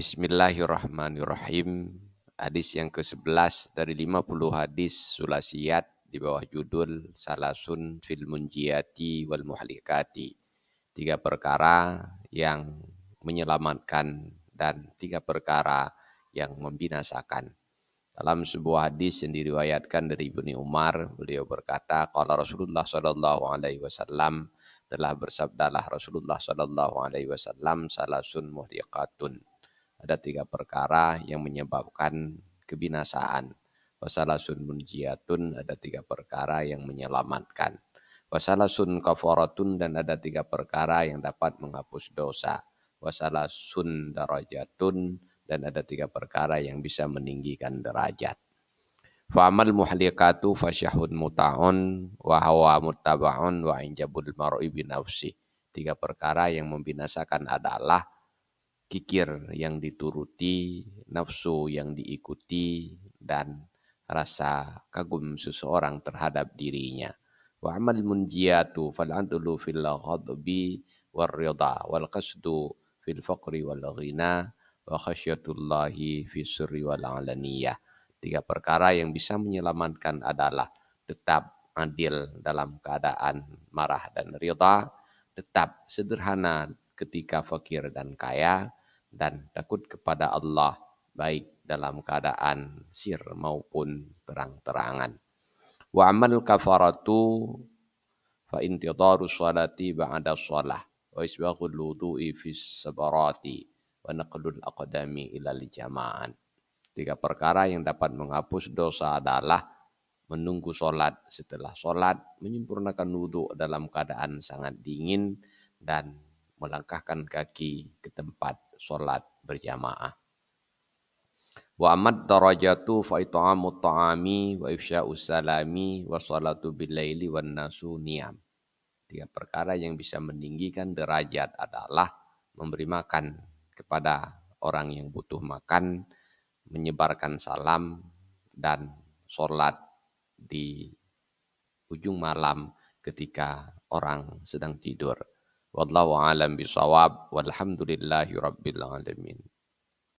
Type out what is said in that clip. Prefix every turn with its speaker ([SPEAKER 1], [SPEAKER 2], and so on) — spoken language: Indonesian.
[SPEAKER 1] Bismillahirrahmanirrahim. Hadis yang ke-11 dari 50 hadis sulasiyat di bawah judul Salasun fil munjiyati wal muhlikati. 3 perkara yang menyelamatkan dan 3 perkara yang membinasakan. Dalam sebuah hadis yang diriwayatkan dari Ibnu Umar, beliau berkata, qala Rasulullah sallallahu alaihi wasallam, telah bersabdalah Rasulullah sallallahu alaihi wasallam, salasun muhliqatun. Ada 3 perkara yang menyebabkan kebinasaan. Wasalasun munjiyatun, ada 3 perkara yang menyelamatkan. Wasalasun kafaratun, dan ada 3 perkara yang dapat menghapus dosa. Wasalasun darajatun, dan ada 3 perkara yang bisa meninggikan derajat. Fa'amal muhliqatu fasyahun muta'un wa hawa muttaba'un wa injabul mar'i binafsi. 3 perkara yang membinasakan adalah kikir yang dituruti, nafsu yang diikuti, dan rasa kagum seseorang terhadap dirinya. Wa amal munjiyatu fal'adlu fil ghadbi wal ridha wal qasdu fil faqri wal ghina wa khasyatullahi fi sirri wal alaniyah. 3 perkara yang bisa menyelamatkan adalah tetap adil dalam keadaan marah dan ridha, tetap sederhana ketika fakir dan kaya, dan takut kepada Allah baik dalam keadaan sir maupun terang-terangan. Wa amal kafaratu fa intidaru sholati ba'da sholah wa isbaghul wudu'i fis sabarati wa naqlul aqdami ilal jama'an. 3 perkara yang dapat menghapus dosa adalah menunggu sholat, setelah sholat menyempurnakan wudhu dalam keadaan sangat dingin, dan melangkahkan kaki ke tempat sholat berjamaah. Wa amad darajatu fa it'amut ta'ami wa ifsya'us salami wa salatu bil laili wan nasu niyam. 3 perkara yang bisa meninggikan derajat adalah memberi makan kepada orang yang butuh makan, menyebarkan salam, dan sholat di ujung malam ketika orang sedang tidur. Wallahu a'lam bishawab, walhamdulillahi rabbil alamin.